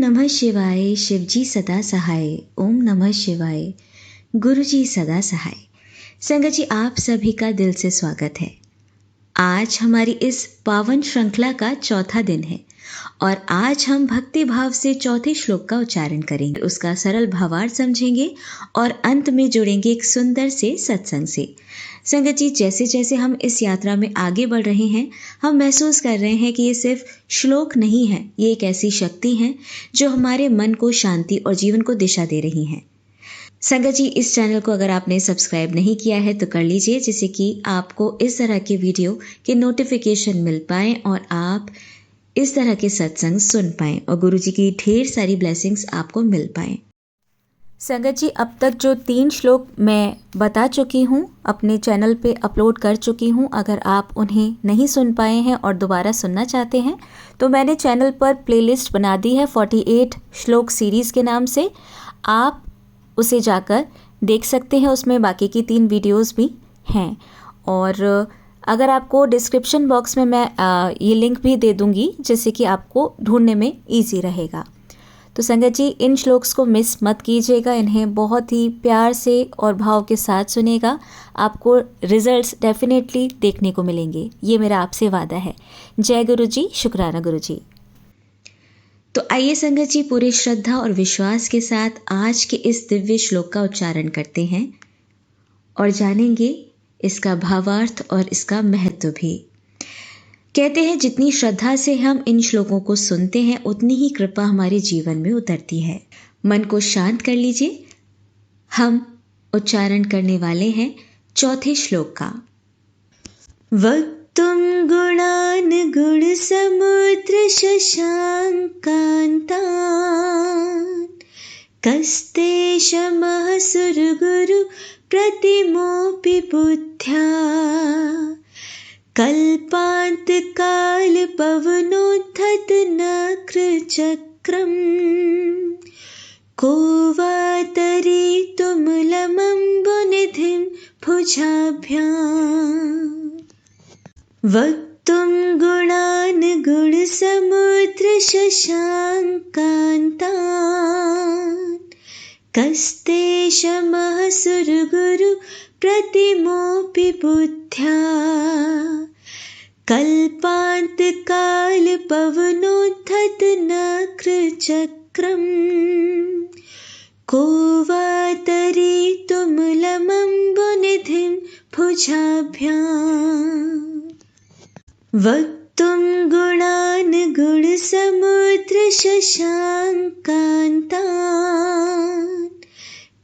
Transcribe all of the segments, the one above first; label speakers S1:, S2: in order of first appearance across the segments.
S1: नमः शिवाय, शिवजी सदा सहाय। ओम नमः शिवाय, गुरुजी सदा सहाय। संगत जी, आप सभी का दिल से स्वागत है। आज हमारी इस पावन श्रृंखला का चौथा दिन है और आज हम भक्ति भाव से चौथे श्लोक का उच्चारण करेंगे, उसका सरल भावार्थ समझेंगे और अंत में जुड़ेंगे एक सुंदर से सत्संग से। संगत जी, जैसे जैसे हम इस यात्रा में आगे बढ़ रहे हैं, हम महसूस कर रहे हैं कि ये सिर्फ श्लोक नहीं है, ये एक ऐसी शक्ति है जो हमारे मन को शांति और जीवन को दिशा दे रही है। संगत जी, इस चैनल को अगर आपने सब्सक्राइब नहीं किया है तो कर लीजिए, जिससे कि आपको इस तरह के वीडियो के नोटिफिकेशन मिल पाए और आप इस तरह के सत्संग सुन पाएं और गुरुजी की ढेर सारी ब्लेसिंग्स आपको मिल पाएं। संगत जी, अब तक जो 3 श्लोक मैं बता चुकी हूँ, अपने चैनल पे अपलोड कर चुकी हूँ। अगर आप उन्हें नहीं सुन पाए हैं और दोबारा सुनना चाहते हैं तो मैंने चैनल पर प्लेलिस्ट बना दी है 48 श्लोक सीरीज़ के नाम से। आप उसे जाकर देख सकते हैं, उसमें बाकी की 3 वीडियोस भी हैं। और अगर आपको डिस्क्रिप्शन बॉक्स में मैं ये लिंक भी दे दूँगी, जिससे कि आपको ढूंढने में ईजी रहेगा। तो संगत जी, इन श्लोक्स को मिस मत कीजिएगा, इन्हें बहुत ही प्यार से और भाव के साथ सुनेगा, आपको रिजल्ट्स डेफिनेटली देखने को मिलेंगे, ये मेरा आपसे वादा है। जय गुरु जी, शुक्राना गुरु जी। तो आइए संगत जी, पूरे श्रद्धा और विश्वास के साथ आज के इस दिव्य श्लोक का उच्चारण करते हैं और जानेंगे इसका भावार्थ और इसका महत्व भी। कहते हैं, जितनी श्रद्धा से हम इन श्लोकों को सुनते हैं उतनी ही कृपा हमारे जीवन में उतरती है। मन को शांत कर लीजिए। हम उच्चारण करने वाले हैं चौथे श्लोक का। वक्तुम गुणान गुण समुद्र शशांकांतान कस्ते शमः सुरगुरु प्रतिमोपि बुद्ध्या कल्पांत काल पवनोद्धत नक्रचक्रम को वा तरितुमलमम्बुनिधिं भुजाभ्याम्। वक्तुं गुणान् गुणसमुद्र शशांकान्तान् कस्ते शमः सुरगुरु प्रतिमोपि बुद्ध्या कल्पांत काल पवनोद्धत नक्रचक्रम को वा तरितुमलमम्बुनिधिं भुजाभ्याम्। वक्तुं गुणान् गुणसमुद्र शशांकान्तान्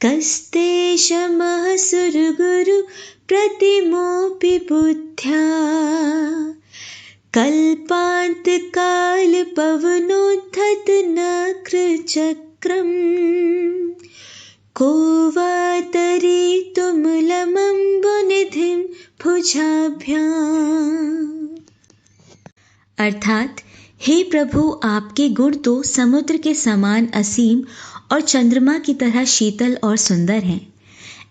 S1: कस्ते शमः सुरगुरु प्रतिमोपि बुद्ध्या कल्पांत काल पवनोद्धत नक्रचक्रम को वा तरितुमलमम्बुनिधिं भुजाभ्याम्। अर्थात, हे प्रभु, आपके गुण तो समुद्र के समान असीम और चंद्रमा की तरह शीतल और सुंदर हैं।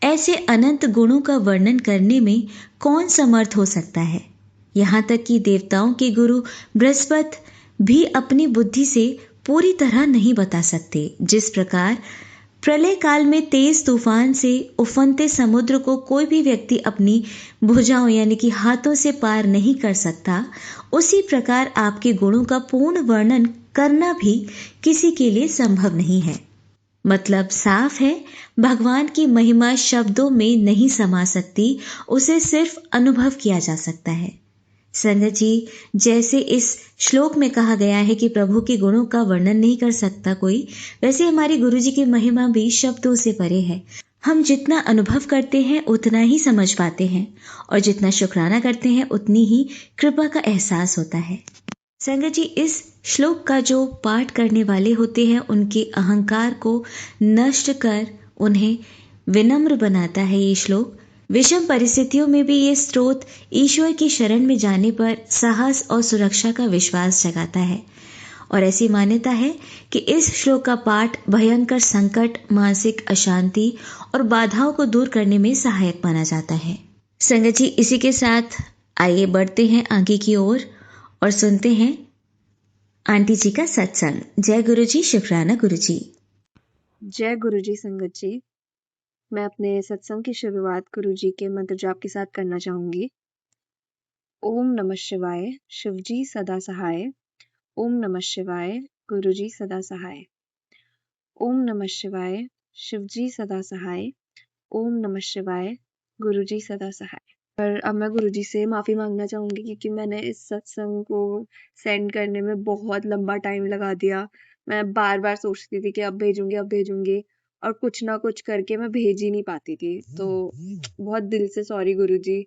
S1: ऐसे अनंत गुणों का वर्णन करने में कौन समर्थ हो सकता है। यहाँ तक कि देवताओं के गुरु बृहस्पति भी अपनी बुद्धि से पूरी तरह नहीं बता सकते। जिस प्रकार प्रलय काल में तेज तूफान से उफनते समुद्र को कोई भी व्यक्ति अपनी भुजाओं यानी कि हाथों से पार नहीं कर सकता, उसी प्रकार आपके गुणों का पूर्ण वर्णन करना भी किसी के लिए संभव नहीं है। मतलब साफ है, भगवान की महिमा शब्दों में नहीं समा सकती, उसे सिर्फ अनुभव किया जा सकता है। संगत जी, जैसे इस श्लोक में कहा गया है कि प्रभु के गुणों का वर्णन नहीं कर सकता कोई, वैसे हमारे गुरुजी की महिमा भी शब्दों से परे है। हम जितना अनुभव करते हैं उतना ही समझ पाते हैं और जितना शुक्राना करते हैं उतनी ही कृपा का एहसास होता है। संगत जी, इस श्लोक का जो पाठ करने वाले होते हैं उनके अहंकार को नष्ट कर उन्हें विनम्र बनाता है ये श्लोक। विषम परिस्थितियों में भी ये स्तोत्र ईश्वर की शरण में जाने पर साहस और सुरक्षा का विश्वास जगाता है और ऐसी मान्यता है कि इस श्लोक का पाठ भयंकर संकट, मानसिक अशांति और बाधाओं को दूर करने में सहायक माना जाता है। संगत जी, इसी के साथ आइए बढ़ते हैं आगे की ओर और सुनते हैं आंटी जी का सत्संग। जय गुरु जी, शुक्राना गुरु जी।
S2: जय गुरु जी संगत जी। मैं अपने सत्संग की शुरुआत गुरु जी के मंत्र जाप के साथ करना चाहूंगी। ओम नमः शिवाय, शिव जी सदा सहाय। ओम नमः शिवाय, गुरु जी सदा सहाय। ओम नमः शिवाय, शिव जी सदा सहाय। ओम नमः शिवाय, गुरु जी सदा सहाय। पर अब मैं गुरु जी से माफी मांगना चाहूंगी क्योंकि मैंने इस सत्संग को सेंड करने में बहुत लंबा टाइम लगा दिया। मैं बार बार सोचती थी कि अब भेजूंगी और कुछ ना कुछ करके मैं भेज ही नहीं पाती थी। तो बहुत दिल से सॉरी गुरु जी,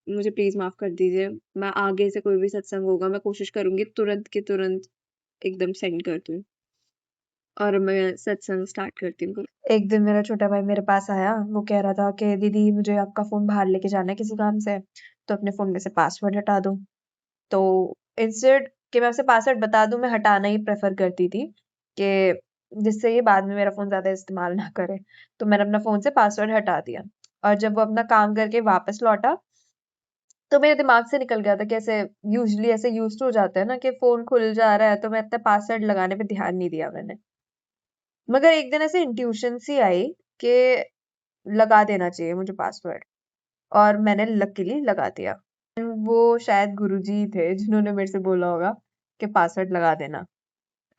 S2: मुझे प्लीज माफ कर दीजिए। मैं आगे से कोई भी सत्संग होगा मैं कोशिश करूंगी तुरंत के तुरंत एकदम सेंड कर दूं। और मैं सत्संग स्टार्ट करती हूँ। एक दिन मेरा छोटा भाई मेरे पास आया, वो कह रहा था कि दीदी मुझे आपका फोन बाहर लेके जाना है किसी काम से, तो अपने फोन में से पासवर्ड हटा दूं। तो इंस्टेड कि मैं उसे पासवर्ड बता दूं, मैं हटाना ही प्रेफर करती थी कि जिससे ये बाद में मेरा फोन ज्यादा इस्तेमाल ना करे। तो मैंने अपना फोन से पासवर्ड हटा दिया और जब वो अपना काम करके वापस लौटा तो मेरे दिमाग से निकल गया था कि ऐसे यूजली ऐसे यूज हो जाता है ना कि फोन खुल जा रहा है, तो मैं इतना पासवर्ड लगाने पे ध्यान नहीं दिया मैंने। मगर एक दिन ऐसे इंट्यूशन सी आई कि लगा देना चाहिए मुझे पासवर्ड, और मैंने लकीली लगा दिया। वो शायद गुरुजी थे जिन्होंने मेरे से बोला होगा कि पासवर्ड लगा देना।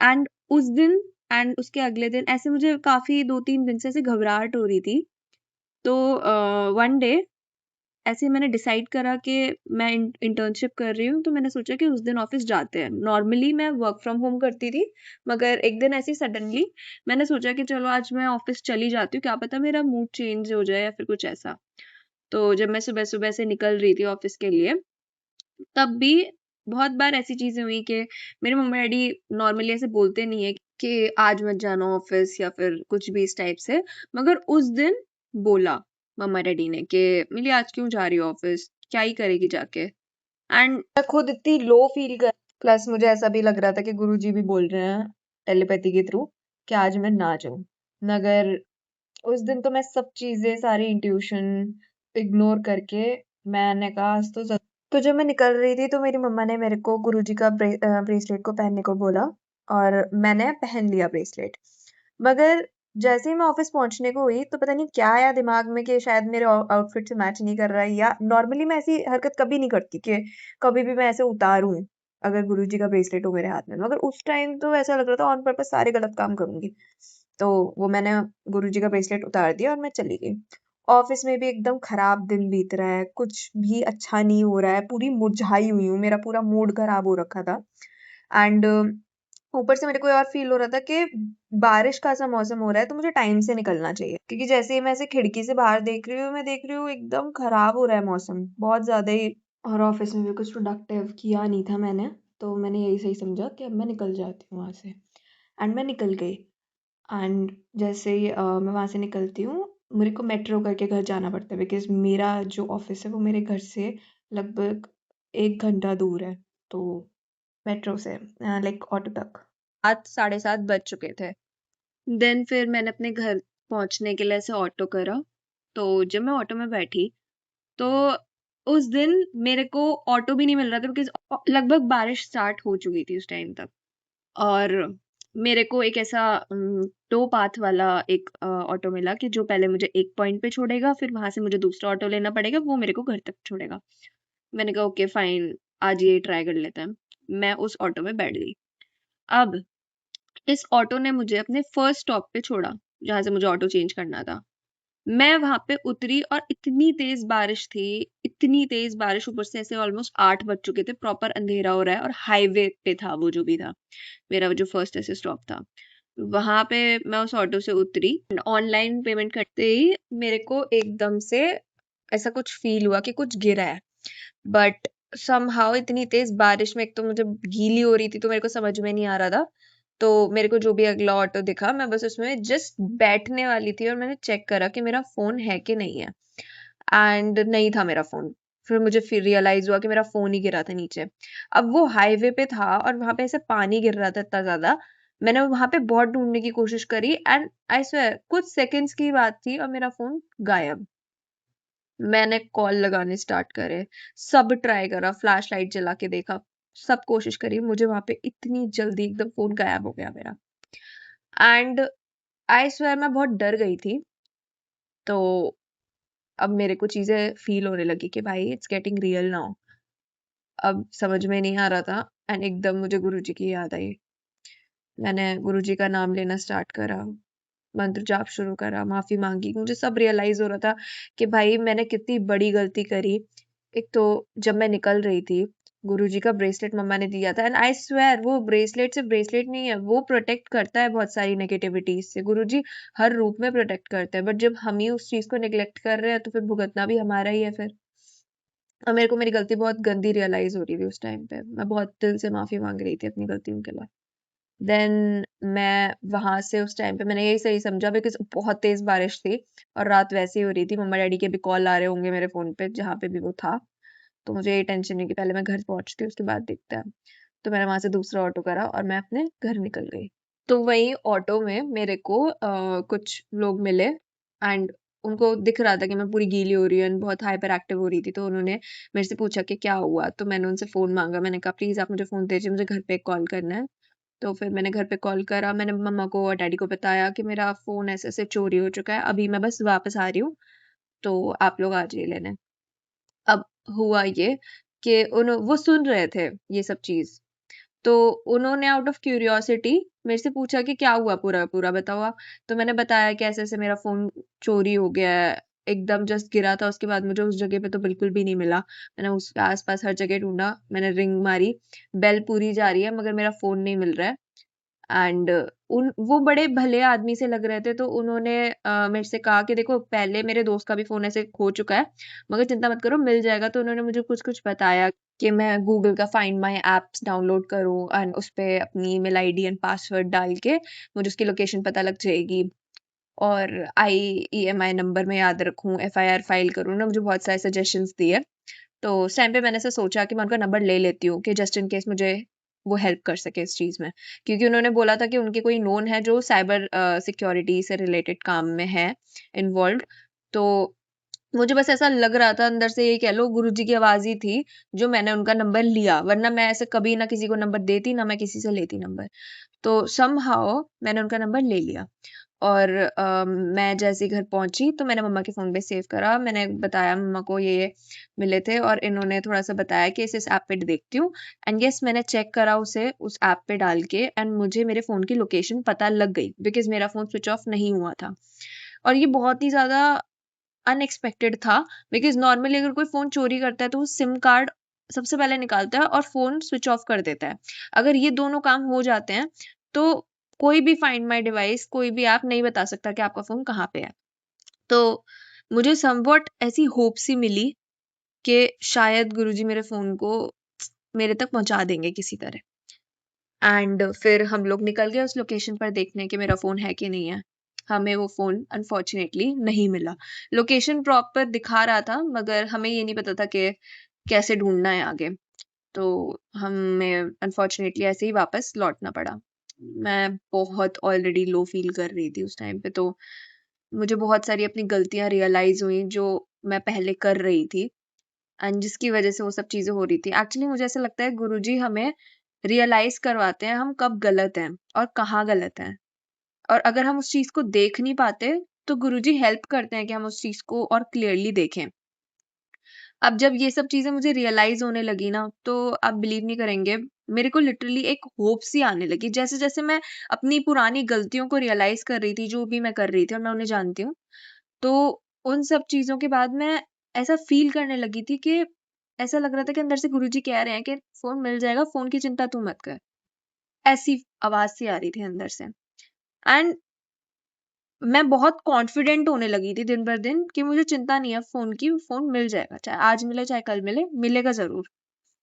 S2: एंड उस दिन एंड उसके अगले दिन ऐसे मुझे काफी 2-3 दिन से ऐसे घबराहट हो रही थी। तो वन डे ऐसे ही मैंने डिसाइड करा कि मैं इंटर्नशिप कर रही हूँ, तो मैंने सोचा कि उस दिन ऑफिस जाते हैं। नॉर्मली मैं वर्क फ्रॉम होम करती थी, मगर एक दिन ऐसे ही सडनली मैंने सोचा कि चलो आज मैं ऑफिस चली जाती हूँ, क्या पता मेरा मूड चेंज हो जाए या फिर कुछ ऐसा। तो जब मैं सुबह सुबह से निकल रही थी ऑफिस के लिए, तब भी बहुत बार ऐसी चीजें हुई कि मेरे मम्मी डैडी नॉर्मली ऐसे बोलते नहीं है कि आज मत जाना ऑफिस या फिर कुछ भी इस टाइप से, मगर उस दिन बोला मम्मा डैडी ने कि मिली आज क्यों जा रही हो ऑफिस, क्या ही करेगी जाके। एंड मैं खुद इतनी लो फील कर, प्लस मुझे ऐसा भी लग रहा था कि गुरुजी भी बोल रहे हैं टेलीपैथी के थ्रू कि आज मैं ना जाऊं। मगर उस दिन तो मैं सब चीजें सारी इंट्यूशन इग्नोर करके मैंने कहा आज तो तो जब मैं निकल रही थी तो मेरी मम्मा ने मेरे को गुरुजी का ब्रेसलेट को पहनने को बोला और मैंने पहन लिया ब्रेसलेट। मगर जैसे ही मैं ऑफिस पहुंचने को हुई तो पता नहीं क्या आया दिमाग में कि शायद मेरे आउटफिट से मैच नहीं कर रहा है, या नॉर्मली मैं ऐसी हरकत कभी नहीं करती कि कभी भी मैं ऐसे उतारूं अगर गुरुजी का ब्रेसलेट हो मेरे हाथ में। मगर उस टाइम तो ऐसा लग रहा था ऑन पर्पस सारे गलत काम करूंगी। तो वो मैंने गुरुजी का ब्रेसलेट उतार दिया और मैं चली गई। ऑफिस में भी एकदम खराब दिन बीत रहा है, कुछ भी अच्छा नहीं हो रहा है, पूरी मुरझाई हुई हूँ, मेरा पूरा मूड खराब हो रखा था। एंड ऊपर से मेरे को ये और फील हो रहा था कि बारिश का सा मौसम हो रहा है तो मुझे टाइम से निकलना चाहिए, क्योंकि जैसे ही मैं ऐसे खिड़की से बाहर देख रही हूँ मैं देख रही हूँ एकदम खराब हो रहा है मौसम बहुत ज्यादा ही। और ऑफिस में भी कुछ प्रोडक्टिव किया नहीं था मैंने, तो मैंने यही सही समझा कि अब मैं निकल जाती हूँ वहां से। एंड मैं निकल गई। एंड जैसे ही मैं वहाँ से निकलती हूँ, मेरे को मेट्रो करके घर जाना पड़ता है बिकॉज मेरा जो ऑफिस है वो मेरे घर से लगभग 1 घंटा दूर है। तो मेट्रो से लाइक ऑटो तक 7 साढ़े 7 बज चुके थे। देन फिर मैंने अपने घर पहुंचने के लिए ऐसे ऑटो करा। तो जब मैं ऑटो में बैठी तो उस दिन मेरे को ऑटो भी नहीं मिल रहा था बिकॉज लगभग बारिश स्टार्ट हो चुकी थी उस टाइम तक। और मेरे को एक ऐसा टो पाथ वाला एक ऑटो मिला कि जो पहले मुझे एक पॉइंट पे छोड़ेगा, फिर वहां से मुझे दूसरा ऑटो लेना पड़ेगा, वो मेरे को घर तक छोड़ेगा। मैंने कहा ओके फाइन, आज ये ट्राई कर लेते हैं। मैं उस ऑटो में बैठ गई। अब इस ऑटो ने मुझे अपने फर्स्ट स्टॉप पे छोड़ा जहां से मुझे ऑटो चेंज करना था। मैं वहां पे उतरी और इतनी तेज बारिश थी, इतनी तेज बारिश, ऊपर से ऐसे ऑलमोस्ट 8 बज चुके थे, प्रॉपर अंधेरा हो रहा है और हाईवे पे था वो जो भी था, मेरा जो फर्स्ट ऐसे स्टॉप था। वहां पे मैं उस ऑटो से उतरी, ऑनलाइन पेमेंट करते ही मेरे को एकदम से ऐसा कुछ फील हुआ कि कुछ गिरा है। बट समहाउ इतनी तेज बारिश में एक तो मुझे गीली हो रही थी तो मेरे को समझ में नहीं आ रहा था। तो मेरे को जो भी अगला ऑटो दिखा मैं बस उसमें जस्ट बैठने वाली थी और मैंने चेक करा कि मेरा फोन है कि नहीं है। एंड नहीं था मेरा फोन। फिर रियलाइज हुआ कि मेरा फोन ही गिरा था नीचे। अब वो हाईवे पे था और वहां पे ऐसे पानी गिर रहा था इतना ज्यादा। मैंने वहां पे बहुत ढूंढने की कोशिश करी एंड आई स्वेयर कुछ सेकंड्स की बात थी और मेरा फोन गायब। मैंने कॉल लगाने स्टार्ट करे, सब ट्राई करा, फ्लैश लाइट जला के देखा, सब कोशिश करी, मुझे वहाँ पे इतनी जल्दी एकदम फ़ोन गायब हो गया मेरा। एंड आई स्वेयर मैं बहुत डर गई थी। तो अब मेरे को चीज़ें फ़ील होने लगी कि भाई इट्स गेटिंग रियल नाउ। अब समझ में नहीं आ रहा था एंड एकदम मुझे गुरुजी की याद आई। मैंने गुरुजी का नाम लेना स्टार्ट करा, मंत्र जाप शुरू करा, माफ़ी माँगी। मुझे सब रियलाइज़ हो रहा था कि भाई मैंने कितनी बड़ी गलती करी। एक तो जब मैं निकल रही थी, गुरुजी का ब्रेसलेट मम्मा ने दिया था एंड आई स्वेयर वो ब्रेसलेट सिर्फ़ ब्रेसलेट नहीं है, वो प्रोटेक्ट करता है बहुत सारी नेगेटिविटीज़ से। गुरुजी हर रूप में प्रोटेक्ट करते हैं, बट जब हम ही उस चीज़ को नेग्लेक्ट कर रहे हैं, तो फिर भुगतना भी हमारा ही है फिर। और मेरे को मेरी गलती बहुत गंदी रियलाइज़ हो रही थी उस टाइम पे। मैं बहुत दिल से माफ़ी माँग रही थी अपनी गलतियों के लिए। देन मैं वहाँ से उस टाइम पे मैंने यही सही समझा बिकॉज़ बहुत तेज़ बारिश थी और रात वैसे ही हो रही थी। मम्मा-डैडी के भी कॉल आ रहे होंगे मेरे फ़ोन पे जहाँ पे भी वो था। तो मुझे ये टेंशन नहीं कि पहले मैं घर पहुँचती हूँ उसके बाद देखते हैं। तो मैंने वहाँ से दूसरा ऑटो करा और मैं अपने घर निकल गई। तो वहीं ऑटो में मेरे को कुछ लोग मिले एंड उनको दिख रहा था कि मैं पूरी गीली हो रही हूँ एंड बहुत हाइपर एक्टिव हो रही थी। तो उन्होंने मेरे से पूछा कि क्या हुआ? तो मैंने उनसे फ़ोन माँगा। मैंने कहा प्लीज़ आप मुझे फ़ोन दीजिए, मुझे घर पे एक कॉल करना है। तो फिर मैंने घर पे कॉल करा, मैंने मम्मा को और डैडी को बताया कि मेरा फ़ोन ऐसे-ऐसे चोरी हो चुका है, अभी मैं बस वापस आ रही हूँ, तो आप लोग आ जाइए लेने। अब हुआ ये कि वो सुन रहे थे ये सब चीज़, तो उन्होंने आउट ऑफ क्यूरियोसिटी मेरे से पूछा कि क्या हुआ पूरा-पूरा बताओ आप? तो मैंने बताया कि ऐसे-ऐसे मेरा फ़ोन चोरी हो गया है, एकदम जस्ट गिरा था उसके बाद मुझे उस जगह पे तो बिल्कुल भी नहीं मिला। मैंने उस आस-पास हर जगह ढूँढा, मैंने रिंग मारी, बेल पूरी जा रही है मगर मेरा फ़ोन नहीं मिल रहा है। एंड उन वो बड़े भले आदमी से लग रहे थे तो उन्होंने मेरे से कहा कि देखो पहले मेरे दोस्त का भी फ़ोन ऐसे खो चुका है, मगर चिंता मत करो मिल जाएगा। तो उन्होंने मुझे कुछ-कुछ बताया कि मैं गूगल का फाइंड माय ऐप्स डाउनलोड करूँ एंड उसपे अपनी ईमेल आईडी एंड पासवर्ड डाल के मुझे उसकी लोकेशन पता लग जाएगी। और आईईएमआई नंबर मैं याद रखूँ, एफआईआर फाइल करूँ। उन्होंने मुझे बहुत सारे सजेशंस दिए। तो उस टाइम पे मैंने ऐसे सोचा कि मैं उनका नंबर ले लेती हूँ कि जस्ट इन केस मुझे वो हेल्प कर सके इस चीज़ में। क्योंकि उन्होंने बोला था कि उनके कोई नोन है जो साइबर सिक्योरिटी से रिलेटेड काम में है इन्वॉल्व्ड। तो मुझे बस ऐसा लग रहा था अंदर से, ये कह लो गुरुजी की आवाज़ ही थी जो मैंने उनका नंबर लिया, वरना मैं ऐसे कभी ना किसी को नंबर देती, ना मैं किसी से लेती नंबर। तो समहाउ मैंने उनका नंबर ले लिया। और मैं जैसे ही घर पहुँची तो मैंने मम्मा के फ़ोन पे सेव करा। मैंने बताया मम्मा को ये मिले थे और इन्होंने थोड़ा-सा बताया कि इस ऐप पे देखती हूँ एंड येस मैंने चेक करा उसे उस ऐप पे डाल के एंड मुझे मेरे फ़ोन की लोकेशन पता लग गई बिकॉज़ मेरा फ़ोन स्विच ऑफ नहीं हुआ था। और ये बहुत ही ज़्यादा अनएक्सपेक्टेड था बिकॉज़ नॉर्मली अगर कोई फ़ोन चोरी करता है तो वो सिम कार्ड सबसे पहले निकालता है और फ़ोन स्विच ऑफ कर देता है। अगर ये दोनों काम हो जाते हैं तो कोई भी फाइंड माय डिवाइस, कोई भी ऐप नहीं बता सकता कि आपका फ़ोन कहाँ पे है। तो मुझे समव्हाट ऐसी होप सी मिली कि शायद गुरुजी मेरे फ़ोन को मेरे तक पहुँचा देंगे किसी तरह। एंड फिर हम लोग निकल गए उस लोकेशन पर देखने कि मेरा फ़ोन है कि नहीं है। हमें वो फ़ोन अनफॉर्च्युनेटली नहीं मिला। लोकेशन प्रॉपर दिखा रहा था मगर हमें ये नहीं पता था कि कैसे ढूँढना है आगे। तो हमें अनफॉर्च्युनेटली ऐसे ही वापस लौटना पड़ा। मैं बहुत ऑलरेडी लो फ़ील कर रही थी उस टाइम पे, तो मुझे बहुत सारी अपनी गलतियाँ रियलाइज़ हुई जो मैं पहले कर रही थी एंड जिसकी वज़ह से वो सब चीज़ें हो रही थी। एक्चुअली मुझे ऐसा लगता है गुरुजी हमें रियलाइज़ करवाते हैं हम कब गलत हैं और कहाँ गलत हैं। और अगर हम उस चीज़ को देख नहीं पाते, तो गुरुजी हेल्प करते हैं कि हम उस चीज़ को और क्लियरली देखें। अब जब ये सब चीज़ें मुझे रियलाइज़ होने लगी ना, तो आप बिलीव नहीं करेंगे, मेरे को लिटरली एक होप सी आने लगी। जैसे-जैसे मैं अपनी पुरानी गलतियों को रियलाइज़ कर रही थी, जो भी मैं कर रही थी और मैं उन्हें जानती हूँ, तो उन सब चीज़ों के बाद मैं ऐसा फ़ील करने लगी थी कि ऐसा लग रहा था कि अंदर से गुरुजी कह रहे हैं कि फ़ोन मिल जाएगा, फ़ोन की चिंता तू मत कर। ऐसी आवाज़ सी आ रही थी अंदर से। एंड मैं बहुत कॉन्फिडेंट होने लगी थी दिन बर दिन कि मुझे चिंता नहीं है फ़ोन की, फ़ोन मिल जाएगा। चाहे आज मिले, चाहे कल मिले, मिलेगा ज़रूर।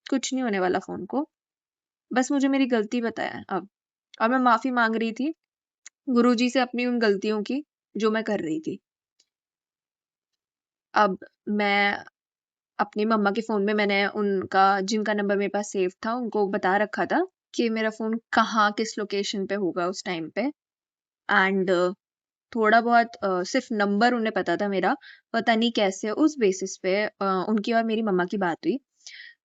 S2: कुछ नहीं होने वाला फ़ोन को। बस मुझे मेरी गलती पता है अब। और मैं माफ़ी माँग रही थी गुरुजी से अपनी उन गलतियों की, जो मैं कर रही थी। अब मैं अपनी मम्मा के फ़ोन में मैंने उनका जिनका नंबर मेरे पास सेव था, उनको बता रखा था कि मेरा फ़ोन कहाँ, किस लोकेशन पे होगा उस टाइम पे। एंड थोड़ा बहुत सिर्फ़ नंबर उन्हें पता था मेरा, पता नहीं कैसे उस बेसिस पे उनकी और मेरी मम्मा की बात हुई।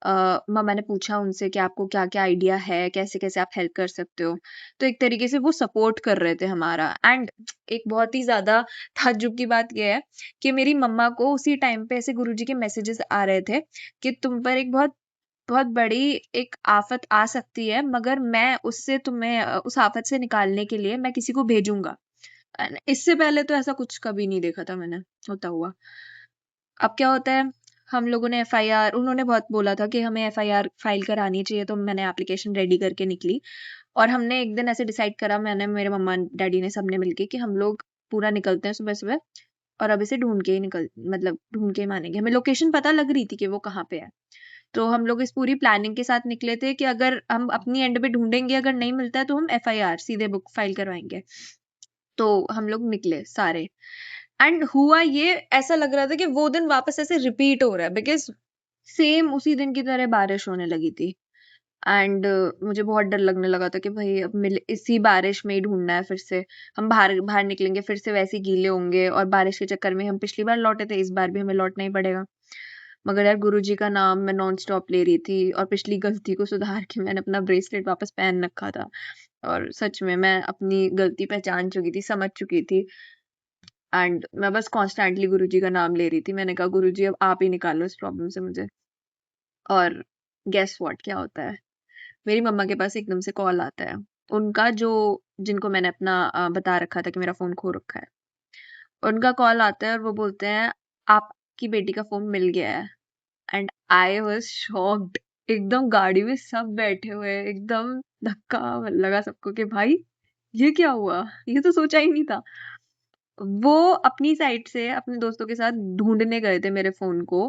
S2: मम्मा ने पूछा उनसे कि आपको क्या-क्या आइडिया है, कैसे-कैसे आप हेल्प कर सकते हो। तो एक तरीके से वो सपोर्ट कर रहे थे हमारा। एंड एक बहुत ही ज़्यादा ताज्जुब की बात ये है कि मेरी मम्मा को उसी टाइम पे ऐसे गुरुजी के मैसेजेस आ रहे थे कि तुम पर एक बहुत बहुत बड़ी एक आफ़त आ सकती है, मगर मैं उससे तुम्हें उस आफ़त से निकालने के लिए मैं किसी को भेजूँगा। एंड इससे पहले तो ऐसा कुछ कभी नहीं देखा था मैंने होता हुआ। अब क्या होता है, हम लोगों ने एफआईआर, उन्होंने बहुत बोला था कि हमें एफआईआर फाइल करानी चाहिए, तो मैंने एप्लीकेशन रेडी करके निकली और हमने एक दिन ऐसे डिसाइड करा, मैंने, मेरे मम्मा डैडी ने, सबने मिलके कि हम लोग पूरा निकलते हैं सुबह-सुबह और अब इसे ढूँढ के ही मतलब ढूँढ के ही मानेंगे। हमें लोकेशन पता लग रही थी कि वो कहाँ पे है। तो हम लोग इस पूरी प्लानिंग के साथ निकले थे कि अगर हम अपनी एंड पे ढूँढेंगे, अगर नहीं मिलता है तो हम एफआईआर सीधे बुक फाइल करवाएँगे। तो हम लोग निकले सारे। एंड हुआ ये, ऐसा लग रहा था कि वो दिन वापस ऐसे रिपीट हो रहा है, बिकॉज़ सेम उसी दिन की तरह बारिश होने लगी थी। एंड मुझे बहुत डर लगने लगा था कि भाई अब मिल इसी बारिश में ही ढूँढना है फिर से। हम बाहर बाहर निकलेंगे फिर से वैसे ही गीले होंगे और बारिश के चक्कर में हम पिछली बार लौटे थे, इस बार भी हमें लौटना ही पड़ेगा। मगर यार गुरुजी का नाम मैं नॉन स्टॉप ले रही थी और पिछली गलती को सुधार के मैंने अपना ब्रेसलेट वापस पहन रखा था। और सच में मैं अपनी गलती पहचान चुकी थी, समझ चुकी थी। एंड मैं बस कॉन्स्टेंटली गुरुजी का नाम ले रही थी। मैंने कहा गुरुजी अब आप ही निकालो इस प्रॉब्लम से मुझे। और गेस व्हाट क्या होता है? मेरी मम्मा के पास एकदम से कॉल आता है। उनका जो जिनको मैंने अपना बता रखा था कि मेरा फ़ोन खो रखा है। उनका कॉल आता है और वो बोलते हैं, "आपकी बेटी का फ़ोन मिल गया है।" And I was shocked. एकदम गाड़ी में सब बैठे हुए हैं, एकदम धक्का लगा सबको कि भाई ये क्या हुआ? ये तो सोचा ही नहीं था। वो अपनी साइड से अपने दोस्तों के साथ ढूँढने गए थे मेरे फ़ोन को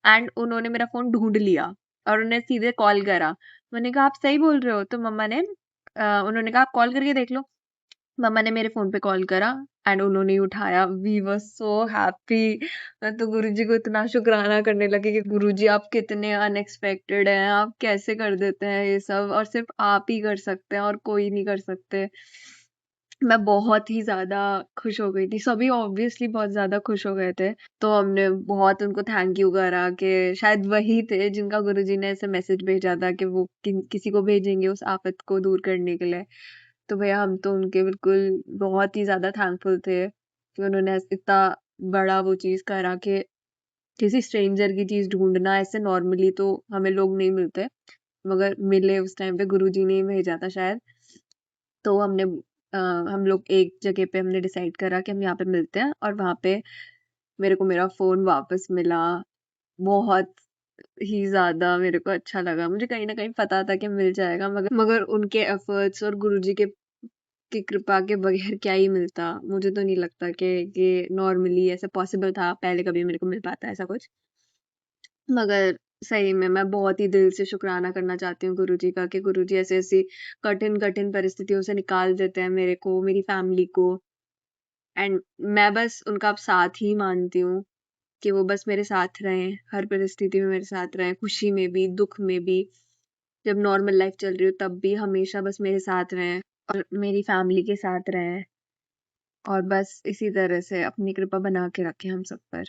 S2: एंड उन्होंने मेरा फ़ोन ढूँढ लिया और उन्हें सीधे कॉल करा। मैंने कहा, "आप सही बोल रहे हो?" तो मम्मा ने उन्होंने कहा, "आप कॉल करके देख लो।" मम्मा ने मेरे फ़ोन पे कॉल करा एंड उन्होंने ही उठाया। We were so happy. मैं तो गुरुजी को इतना शुकराना करने लगी कि गुरुजी आप कितने अनएक्सपेक्टेड हैं, आप कैसे कर देते हैं ये सब और सिर्फ़ आप ही कर सकते हैं और कोई नहीं कर सकते। मैं बहुत ही ज़्यादा खुश हो गई थी। सभी ऑब्वियसली बहुत ज़्यादा खुश हो गए थे। तो हमने बहुत उनको थैंक यू करा कि शायद वही थे जिनका गुरुजी ने ऐसे मैसेज भेजा था कि वो किसी को भेजेंगे उस आफ़त को दूर करने के लिए। तो भैया हम तो उनके बिल्कुल बहुत ही ज़्यादा थैंकफुल थे कि उन्होंने इतना बड़ा वो चीज़ करा कि किसी स्ट्रेंजर की चीज़ ढूँढना ऐसे नॉर्मली तो हमें लोग नहीं मिलते, मगर मिले उस टाइम पे गुरुजी ने ही भेजा था शायद। तो हम लोग एक जगह पे हमने डिसाइड करा कि हम यहाँ पे मिलते हैं और वहाँ पे मेरे को मेरा फ़ोन वापस मिला। बहुत ही ज़्यादा मेरे को अच्छा लगा। मुझे कहीं न कहीं पता था कि मिल जाएगा, मगर उनके एफ़र्ट्स और गुरुजी के की कृपा के बगैर क्या ही मिलता। मुझे तो नहीं लगता कि ये नॉर्मली ऐसा पॉसिबल था, पहले कभी मेरे को मिल पाता ऐसा कुछ। मगर सही में मैं बहुत ही दिल से शुकराना करना चाहती हूँ गुरुजी का कि गुरुजी ऐसी-ऐसी कठिन-कठिन परिस्थितियों से निकाल देते हैं मेरे को, मेरी फैमिली को। एंड मैं बस उनका अब साथ ही मानती हूँ कि वो बस मेरे साथ रहें, हर परिस्थिति में मेरे साथ रहें, खुशी में भी, दुःख में भी, जब नॉर्मल लाइफ़ चल रही हो तब भी हमेशा बस मेरे साथ रहें और मेरी फैमिली के साथ रहें और बस इसी तरह से अपनी कृपा बना के रखें हम सब पर।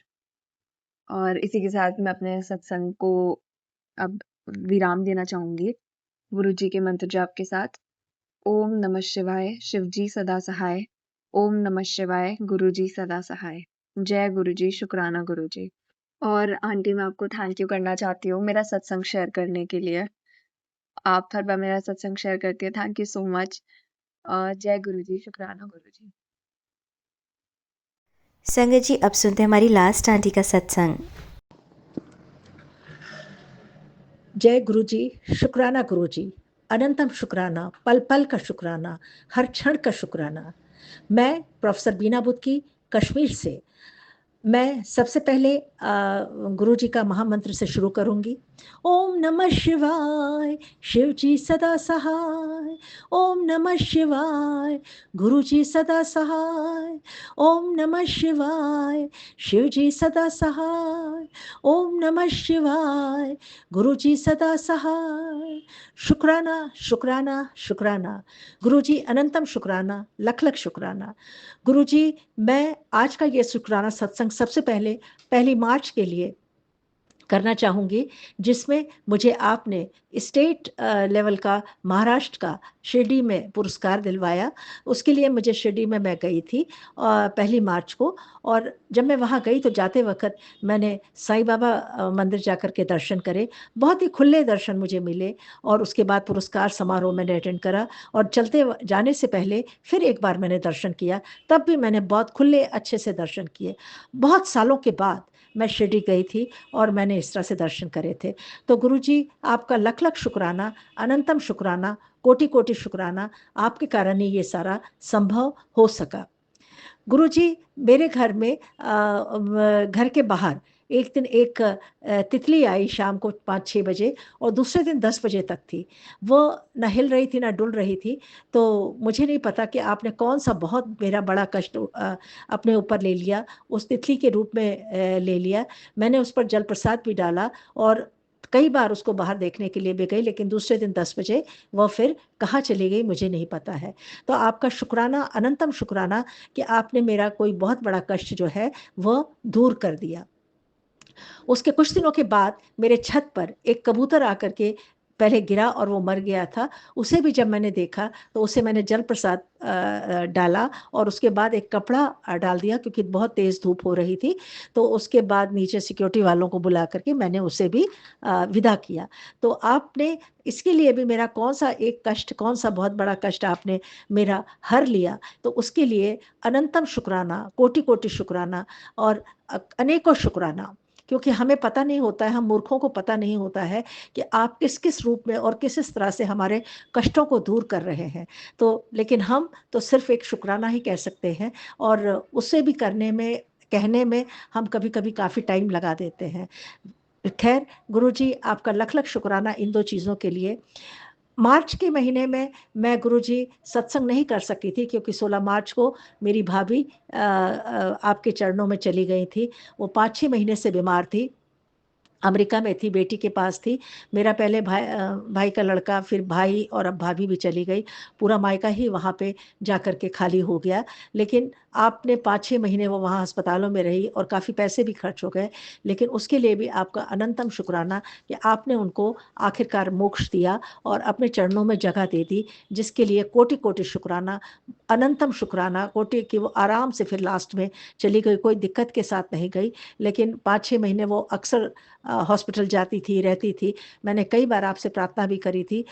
S2: और इसी के साथ मैं अपने सत्संग को अब विराम देना चाहूँगी, गुरुजी के मंत्र जाप के साथ। ओम नमः शिवाय, शिवजी सदा सहाय। ओम नमः शिवाय, गुरुजी सदा सहाय। जय गुरुजी, शुक्राना गुरुजी। और आंटी मैं आपको थैंक यू करना चाहती हूँ मेरा सत्संग शेयर करने के लिए। आप हर बार मेरा सत्संग शेयर करती हैं, थैंक यू सो मच। जय गुरुजी, शुक्राना गुरुजी।
S1: संगत जी, अब सुनते हैं हमारी लास्ट आंटी का सत्संग।
S3: जय गुरु जी, शुक्राना गुरु जी, अनंतम शुक्राना, पल पल का शुक्राना, हर क्षण का शुक्राना। मैं प्रोफेसर बीना बुदकी कश्मीर से। मैं सबसे पहले गुरु जी का महामंत्र से शुरू करूंगी। ओम नमः शिवाय, शिव जी सदा सहाय। ओम नमः शिवाय, गुरु जी सदा सहाय। ओम नमः शिवाय, शिव जी सदा सहाय। ओम नमः शिवाय, गुरु जी सदा सहाय। शुक्राना शुक्राना शुक्राना। गुरु जी अनंतम शुक्राना, लख लख शुक्राना। गुरु जी, मैं आज का ये शुक्राना सत्संग सबसे पहले 1 मार्च के लिए करना चाहूँगी, जिसमें मुझे आपने स्टेट लेवल का महाराष्ट्र का शिरडी में पुरस्कार दिलवाया। उसके लिए मुझे शिरडी में मैं गई थी पहली मार्च को। और जब मैं वहाँ गई तो जाते वक़्त मैंने साईं बाबा मंदिर जाकर के दर्शन करे। बहुत ही खुले दर्शन मुझे मिले और उसके बाद पुरस्कार समारोह मैंने अटेंड करा और जाने से पहले फिर एक बार मैंने दर्शन किया, तब भी मैंने बहुत खुले अच्छे से दर्शन किए। बहुत सालों के बाद मैं शिरडी गई थी और मैंने इस तरह से दर्शन करे थे। तो गुरुजी, आपका लख-लख शुक्राना, अनंतम शुक्राना, कोटि-कोटि शुक्राना, आपके कारण ही ये सारा संभव हो सका। गुरुजी, मेरे घर में घर के बाहर एक दिन एक तितली आई शाम को 5-6 बजे और दूसरे दिन 10 बजे तक थी। वो ना हिल रही थी, ना डुल रही थी। तो मुझे नहीं पता कि आपने कौन-सा बहुत मेरा बड़ा कष्ट अपने ऊपर ले लिया, उस तितली के रूप में ले लिया। मैंने उस पर जल प्रसाद भी डाला और कई बार उसको बाहर देखने के लिए भी गई, लेकिन दूसरे दिन 10 बजे वो फिर कहाँ चली गई मुझे नहीं पता है। तो आपका शुक्राना, अनंतम शुक्राना कि आपने मेरा कोई बहुत बड़ा कष्ट जो है वो दूर कर दिया। उसके कुछ दिनों के बाद मेरे छत पर एक कबूतर आकर के पहले गिरा और वो मर गया था। उसे भी जब मैंने देखा तो उसे मैंने जल प्रसाद डाला और उसके बाद एक कपड़ा डाल दिया क्योंकि बहुत तेज़ धूप हो रही थी। तो उसके बाद नीचे सिक्योरिटी वालों को बुला कर के मैंने उसे भी विदा किया। तो आपने इसके लिए भी मेरा कौन-सा एक कष्ट, कौन-सा बहुत बड़ा कष्ट आपने मेरा हर लिया, तो उसके लिए अनंतम शुक्राना, कोटि-कोटि शुक्राना और अनेकों शुक्राना। क्योंकि हमें पता नहीं होता है, हम मूर्खों को पता नहीं होता है कि आप किस-किस रूप में और किस-किस तरह से हमारे कष्टों को दूर कर रहे हैं। तो लेकिन हम तो सिर्फ़ एक शुक्राना ही कह सकते हैं और उसे भी कहने में हम कभी-कभी काफ़ी टाइम लगा देते हैं। ख़ैर गुरुजी, आपका लख-लख शुक्राना इन 2 चीज़ों के लिए। मार्च के महीने में मैं गुरुजी सत्संग नहीं कर सकी थी क्योंकि 16 मार्च को मेरी भाभी आपके चरणों में चली गई थी। वो 5-6 महीने से बीमार थी। अमेरिका में थी, बेटी के पास थी। मेरा पहले भाई का लड़का, फिर भाई और अब भाभी भी चली गई। पूरा मायका ही वहाँ पे जाकर के खाली हो गया। लेकिन आपने 5-6 महीने वो वहाँ अस्पतालों में रही और काफ़ी पैसे भी खर्च हो गए। लेकिन उसके लिए भी आपका अनंतम शुक्राना कि आपने उनको आखिरकार मोक्ष दिया और अपने चरणों में जगह दे दी, जिसके लिए कोटि-कोटि शुक्राना, अनंतम शुक्राना, कोटि कि वो आराम से फिर लास्ट में चली गई, कोई दिक्कत के साथ नहीं गई। लेकिन 5-6 महीने वो अक्सर हॉस्पिटल जाती थी, रहती थी। मैंने कई बार आपसे प्रार्थना भी करी थी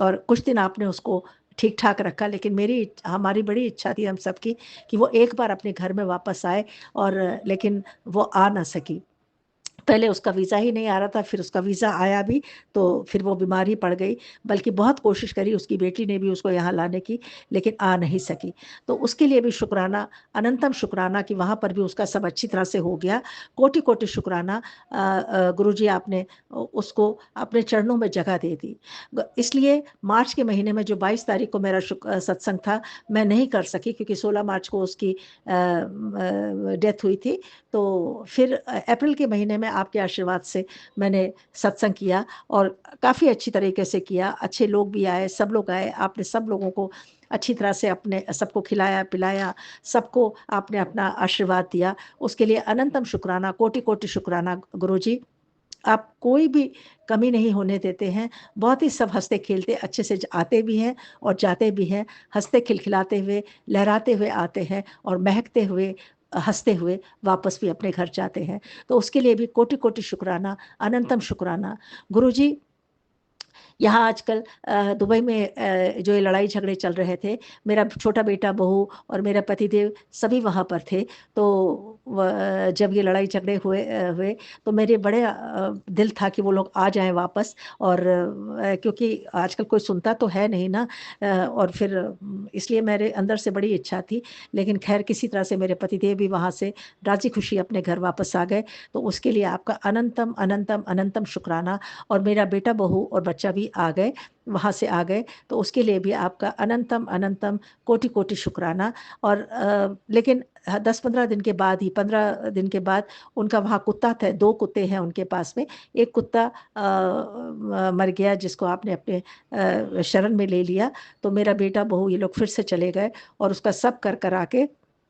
S3: और कुछ दिन आपने उसको ठीक-ठाक रखा, लेकिन हमारी बड़ी इच्छा थी हम सबकी कि वो एक बार अपने घर में वापस आए और लेकिन वो आ ना सकी। पहले उसका वीज़ा ही नहीं आ रहा था, फिर उसका वीज़ा आया भी, तो फिर वो बीमार ही पड़ गई। बल्कि बहुत कोशिश करी उसकी बेटी ने भी उसको यहाँ लाने की, लेकिन आ नहीं सकी। तो उसके लिए भी शुक्राना, अनंतम शुक्राना कि वहाँ पर भी उसका सब अच्छी तरह से हो गया। कोटि-कोटि शुक्राना गुरुजी, आपने उसको अपने चरणों में जगह दे दी। इसलिए मार्च के महीने में जो 22 तारीख को मेरा सत्संग था, मैं नहीं कर सकी क्योंकि 16 मार्च को उसकी डेथ हुई थी। तो फिर अप्रैल के महीने में आपके आशीर्वाद से मैंने सत्संग किया और काफ़ी अच्छी तरीके से किया। अच्छे लोग भी आए, सब लोग आए। आपने सब लोगों को अच्छी तरह से अपने सबको खिलाया-पिलाया, सबको आपने अपना आशीर्वाद दिया। उसके लिए अनंतम शुक्राना, कोटि-कोटि शुक्राना गुरुजी। आप कोई भी कमी नहीं होने देते हैं। बहुत ही सब हँसते-खेलते अच्छे से आते भी हैं और जाते भी हैं। हँसते खिलखिलाते हुए, लहराते हुए आते हैं और महकते हुए, हँसते हुए वापस भी अपने घर जाते हैं। तो उसके लिए भी कोटि-कोटि शुक्राना, अनंतम शुक्राना। गुरुजी, यहाँ आजकल दुबई में जो ये लड़ाई झगड़े चल रहे थे, मेरा छोटा बेटा, बहू और मेरा पतिदेव सभी वहाँ पर थे। तो जब ये लड़ाई झगड़े हुए तो मेरे बड़े दिल था कि वो लोग आ जाएँ वापस और क्योंकि आजकल कोई सुनता तो है नहीं ना और फिर इसलिए मेरे अंदर से बड़ी इच्छा थी। लेकिन ख़ैर किसी तरह से मेरे पतिदेव भी वहाँ से राज़ी-खुशी अपने घर वापस आ गए। तो उसके लिए आपका अनंतम, अनंतम, अनंतम शुक्राना और मेरा बेटा, बहू और बच्चा भी आ गए, वहाँ से आ गए, तो उसके लिए भी आपका अनंतम, अनंतम, कोटि-कोटि शुक्राना और लेकिन 10-15 दिन के बाद ही 15 दिन के बाद उनका वहाँ कुत्ता था, 2 कुत्ते हैं उनके पास में। एक कुत्ता मर गया जिसको आपने अपने शरण में ले लिया, तो मेरा बेटा, बहू ये लोग फिर से चले गए और उसका सब कर करा के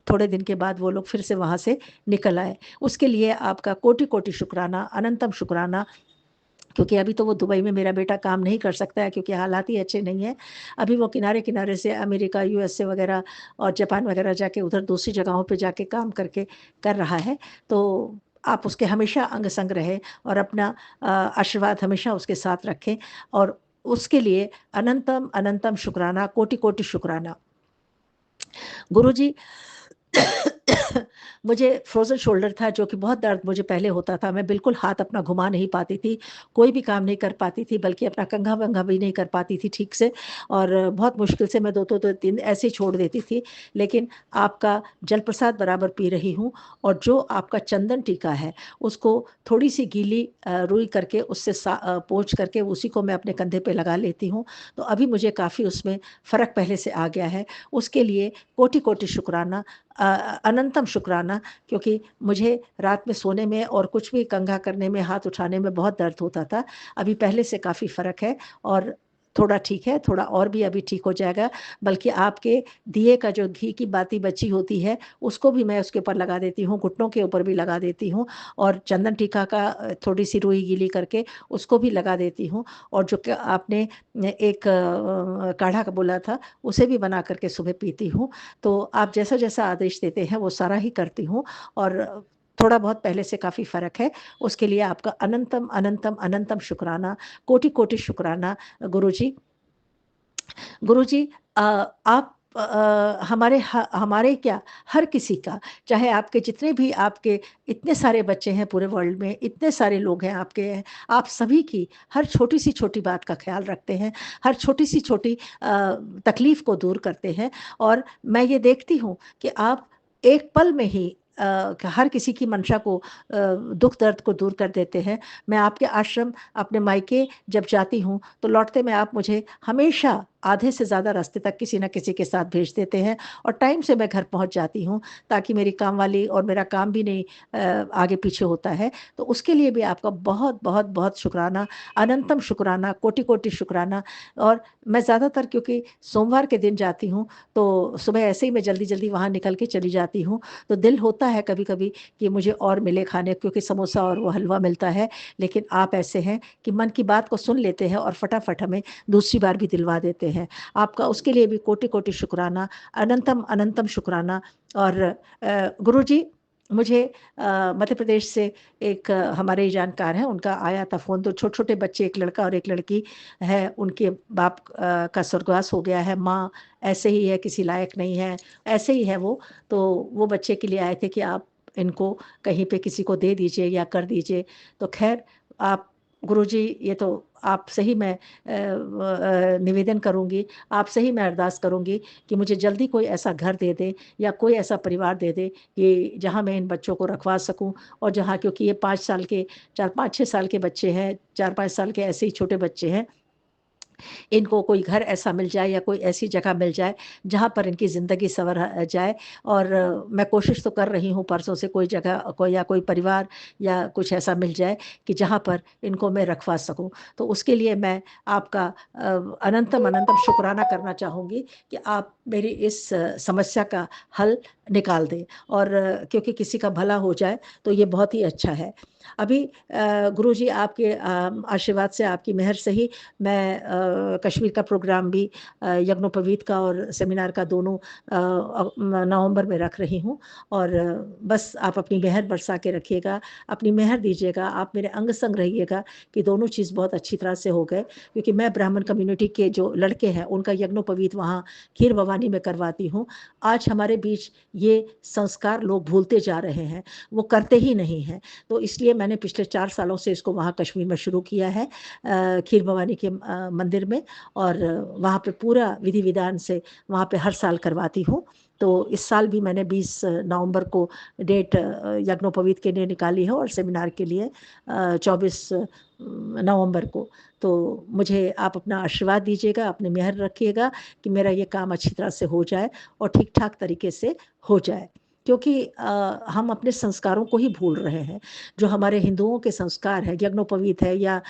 S3: थोड़े दिन के बाद वो लोग फिर से वहाँ से निकल आए। उसके लिए आपका कोटि-कोटि शुक्राना, अनंतम शुक्राना, क्योंकि अभी तो वो दुबई में मेरा बेटा काम नहीं कर सकता है क्योंकि हालात ही अच्छे नहीं हैं। अभी वो किनारे-किनारे से अमेरिका, यूएसए वगैरह और जापान वगैरह जाके उधर दूसरी जगहों पे जाके काम करके कर रहा है। तो आप उसके हमेशा अंग-संग रहें और अपना आशीर्वाद हमेशा उसके साथ रखें और उसके लिए अनंतम, अनंतम शुक्राना, कोटि-कोटि शुक्राना। गुरुजी मुझे फ्रोज़न शोल्डर था जो कि बहुत दर्द मुझे पहले होता था। मैं बिल्कुल हाथ अपना घुमा नहीं पाती थी, कोई भी काम नहीं कर पाती थी, बल्कि अपना कंघा-वंघा भी नहीं कर पाती थी ठीक से और बहुत मुश्किल से मैं 2-2 दिन ऐसे ही छोड़ देती थी। लेकिन आपका जलप्रसाद बराबर पी रही हूँ और जो आपका चंदन टीका है, उसको थोड़ी-सी गीली रुई करके उससे पोंछ करके उसी को मैं अपने कंधे पे लगा लेती हूँ। तो अभी मुझे काफ़ी उसमें फ़र्क पहले से आ गया है। उसके लिए कोटि-कोटि शुक्राना, अनंतम शुक्राना, क्योंकि मुझे रात में सोने में और कुछ भी कंघा करने में, हाथ उठाने में बहुत दर्द होता था। अभी पहले से काफ़ी फ़र्क है और थोड़ा ठीक है, थोड़ा और भी अभी ठीक हो जाएगा। बल्कि आपके दिए का जो घी की बाती बची होती है, उसको भी मैं उसके ऊपर लगा देती हूँ, घुटनों के ऊपर भी लगा देती हूँ और चंदन टीका का थोड़ी-सी रुई गीली करके उसको भी लगा देती हूँ और जो कि आपने एक काढ़ा का बोला था, उसे भी बना कर के सुबह पीती हूँ। तो आप जैसा-जैसा आदेश देते हैं वो सारा ही करती हूँ और थोड़ा बहुत पहले से काफ़ी फ़र्क है। उसके लिए आपका अनंतम, अनंतम, अनंतम शुक्राना, कोटि-कोटि शुक्राना गुरुजी। गुरुजी आप हमारे क्या हर किसी का, चाहे आपके जितने भी आपके इतने सारे बच्चे हैं पूरे वर्ल्ड में, इतने सारे लोग हैं आपके, आप सभी की हर छोटी सी छोटी बात का ख्याल रखते हैं, हर छोटी सी छोटी तकलीफ़ को दूर करते हैं और मैं ये देखती हूँ कि आप एक पल में ही हर किसी की मंशा को दुःख दर्द को दूर कर देते हैं। मैं आपके आश्रम, अपने मायके जब जाती हूँ, तो लौटते में आप मुझे हमेशा आधे से ज़्यादा रास्ते तक किसी न किसी के साथ भेज देते हैं और टाइम से मैं घर पहुँच जाती हूँ, ताकि मेरी काम वाली और मेरा काम भी नहीं आगे पीछे होता है। तो उसके लिए भी आपका बहुत, बहुत, बहुत शुक्राना, अनंतम शुक्राना, कोटि-कोटि शुक्राना। और मैं ज़्यादातर क्योंकि सोमवार के दिन जाती हूँ, तो सुबह ऐसे ही मैं जल्दी-जल्दी वहाँ निकल के चली जाती हूँ, तो दिल होता है कभी-कभी कि मुझे और मिले खाने, क्योंकि समोसा और वो हलवा मिलता है। लेकिन आप ऐसे हैं कि मन की बात को सुन लेते हैं और फटाफट हमें दूसरी बार भी दिलवा देते हैं। आपका उसके लिए भी कोटि-कोटि शुक्राना, अनंतम, अनंतम शुक्राना। और गुरुजी मुझे मध्य प्रदेश से एक हमारे ही जानकार हैं, उनका आया था फ़ोन, तो छोटे-छोटे बच्चे, एक लड़का और एक लड़की है, उनके बाप का स्वर्गवास हो गया है, माँ ऐसे ही है, किसी लायक नहीं है, ऐसे ही है वो। तो वो बच्चे के लिए आए थे कि आप इनको कहीं पे किसी को दे दीजिए या कर दीजिए। तो ख़ैर आप गुरुजी, ये तो आपसे ही मैं निवेदन करूँगी, आपसे ही मैं अरदास करूँगी कि मुझे जल्दी कोई ऐसा घर दे दें या कोई ऐसा परिवार दे दें कि जहाँ मैं इन बच्चों को रखवा सकूँ और जहाँ, क्योंकि ये 5 साल के 4, 5-6 साल के बच्चे हैं, 4-5 साल के ऐसे ही छोटे बच्चे हैं। इनको कोई घर ऐसा मिल जाए या कोई ऐसी जगह मिल जाए जहाँ पर इनकी ज़िंदगी सँवर जाए। और मैं कोशिश तो कर रही हूँ परसों से कोई जगह कोई या कोई परिवार या कुछ ऐसा मिल जाए कि जहाँ पर इनको मैं रखवा सकूँ। तो उसके लिए मैं आपका अनंतम अनंतम शुक्राना करना चाहूँगी कि आप मेरी इस समस्या का हल निकाल दें और क्योंकि किसी का भला हो जाए तो ये बहुत ही अच्छा है। अभी गुरुजी आपके आशीर्वाद से, आपकी मेहर से ही मैं कश्मीर का प्रोग्राम भी यज्ञोपवीत का और सेमिनार का दोनों नवंबर में रख रही हूँ और बस आप अपनी मेहर बरसा के रखिएगा, अपनी मेहर दीजिएगा, आप मेरे अंग संग रहिएगा कि दोनों चीज़ बहुत अच्छी तरह से हो गए। क्योंकि मैं ब्राह्मण कम्युनिटी के जो लड़के हैं उनका यज्ञोपवीत वहाँ खीर भवानी में करवाती हूँ। आज हमारे बीच ये संस्कार लोग भूलते जा रहे हैं, वो करते ही नहीं हैं। तो इसलिए मैंने पिछले 4 सालों से इसको वहाँ कश्मीर में शुरू किया है, खीर भवानी के मंदिर में, और वहाँ पे पूरा विधि विधान से वहाँ पे हर साल करवाती हूँ। तो इस साल भी मैंने 20 नवंबर को डेट यज्ञोपवीत के लिए निकाली है और सेमिनार के लिए 24 नवंबर को। तो मुझे आप अपना आशीर्वाद दीजिएगा, अपनी मेहर रखिएगा कि मेरा ये काम अच्छी तरह से हो जाए और ठीक-ठाक तरीके से हो जाए। क्योंकि हम अपने संस्कारों को ही भूल रहे हैं। जो हमारे हिंदुओं के संस्कार है, यज्ञोपवीत है या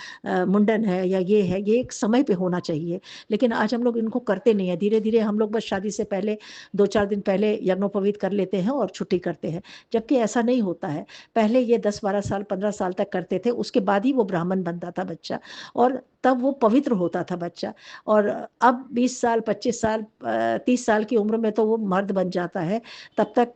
S3: मुंडन है या ये एक समय पे होना चाहिए, लेकिन आज हम लोग इनको करते नहीं है। धीरे धीरे हम लोग बस शादी से पहले 2-4 दिन पहले यज्ञोपवीत कर लेते हैं और छुट्टी करते हैं, जबकि ऐसा नहीं होता है। पहले ये 10-12 साल 15 साल तक करते थे, उसके बाद ही वो ब्राह्मण बनता था बच्चा, और तब वो पवित्र होता था बच्चा। और अब 20 साल 25 साल 30 साल की उम्र में तो वो मर्द बन जाता है, तब तक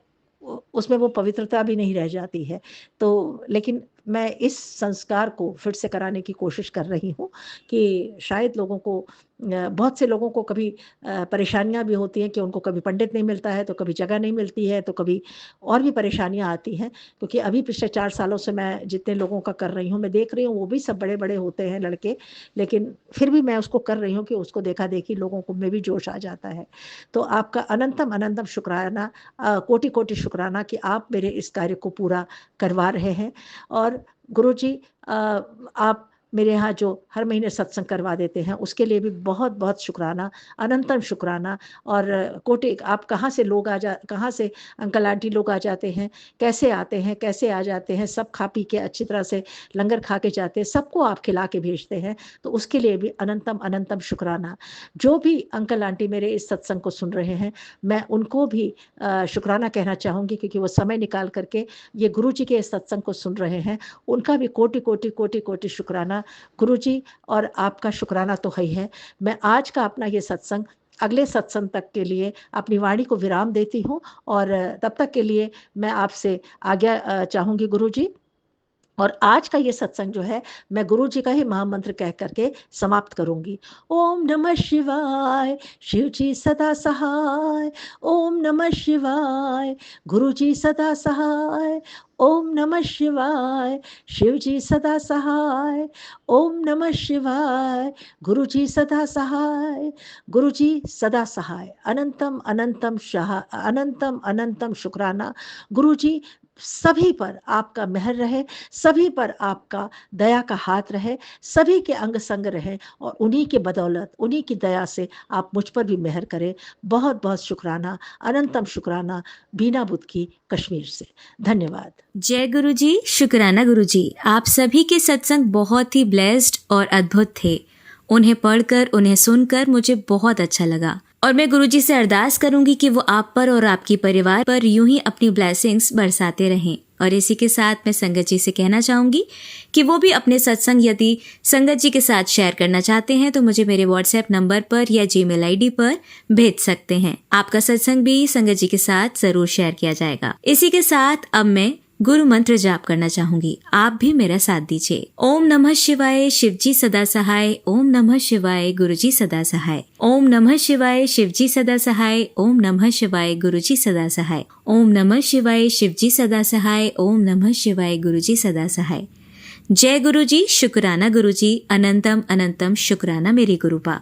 S3: उसमें वो पवित्रता भी नहीं रह जाती है। तो लेकिन मैं इस संस्कार को फिर से कराने की कोशिश कर रही हूँ कि शायद लोगों को बहुत से लोगों को कभी परेशानियाँ भी होती हैं कि उनको कभी पंडित नहीं मिलता है, तो कभी जगह नहीं मिलती है, तो कभी और भी परेशानियाँ आती हैं। क्योंकि अभी पिछले 4 सालों से मैं जितने लोगों का कर रही हूँ, मैं देख रही हूँ वो भी सब बड़े-बड़े होते हैं लड़के, लेकिन फिर भी मैं उसको कर रही हूँ कि उसको देखा-देखी लोगों को में भी जोश आ जाता है। तो आपका अनंतम शुक्राना, कोटि-कोटि शुक्राना कि आप मेरे इस कार्य को पूरा करवा रहे हैं। और गुरुजी, आप मेरे यहाँ जो हर महीने सत्संग करवा देते हैं, उसके लिए भी बहुत-बहुत शुक्राना, अनंतम शुक्राना। और कोटि आप कहाँ से अंकल आंटी लोग आ जाते हैं, कैसे आते हैं, कैसे आ जाते हैं, सब खा पी के अच्छी तरह से लंगर खा के जाते हैं, सबको आप खिला के भेजते हैं, तो उसके लिए भी अनंतम शुक्राना। जो भी अंकल आंटी मेरे इस सत्संग को सुन रहे हैं, मैं उनको भी शुक्राना कहना चाहूँगी, क्योंकि वो समय निकाल करके ये गुरुजी के इस सत्संग को सुन रहे हैं। उनका भी कोटि-कोटि शुक्राना गुरुजी, और आपका शुक्राना तो है ही है। मैं आज का अपना ये सत्संग अगले सत्संग तक के लिए अपनी वाणी को विराम देती हूँ, और तब तक के लिए मैं आपसे आज्ञा चाहूँगी गुरुजी। और आज का ये सत्संग जो है, मैं गुरु जी का ही महामंत्र कह करके समाप्त करूंगी। ओम नमः शिवाय, शिव जी सदा सहाय। ओम नमः शिवाय, गुरु जी सदा सहाय। ओम नमः शिवाय, शिव जी सदा सहाय। ओम नमः शिवाय, गुरु जी सदा सहाय। गुरु जी सदा सहाय। अनंतम शुक्राना गुरु जी। सभी पर आपका मेहर रहे, सभी पर आपका दया का हाथ रहे, सभी के अंग संग रहे, और उन्हीं के बदौलत, उन्हीं की दया से आप मुझ पर भी मेहर करें। बहुत बहुत शुक्राना, अनंतम शुक्राना। बीना बुद्ध की, कश्मीर से। धन्यवाद।
S1: जय गुरु जी, शुक्राना गुरु जी। आप सभी के सत्संग बहुत ही ब्लेस्ड और अद्भुत थे। उन्हें पढ़कर, उन्हें सुनकर मुझे बहुत अच्छा लगा, और मैं गुरुजी से अरदास करूंगी कि वो आप पर और आपकी परिवार पर यूं ही अपनी ब्लेसिंग्स बरसाते रहें। और इसी के साथ मैं संगत जी से कहना चाहूंगी कि वो भी अपने सत्संग यदि संगत जी के साथ शेयर करना चाहते हैं तो मुझे मेरे व्हाट्सएप नंबर पर या जीमेल आईडी पर भेज सकते हैं। आपका सत्संग भी संगत जी के साथ जरूर शेयर किया जाएगा। इसी के साथ अब मैं गुरु मंत्र जाप करना चाहूंगी, आप भी मेरा साथ दीजिए। ओम नमः शिवाय, शिव जी सदा सहाय। ओम नमः शिवाय, गुरु जी सदा सहाय। ओम नमः शिवाय, शिव जी सदा सहाय। ओम नमः शिवाय, गुरु जी सदा सहाय। ओम नमः शिवाय, शिव जी सदा सहाय। ओम नमः शिवाय, गुरु जी सदा सहाय। जय गुरु जी, शुक्राना गुरु जी। अनंतम शुक्राना मेरी गुरुपा।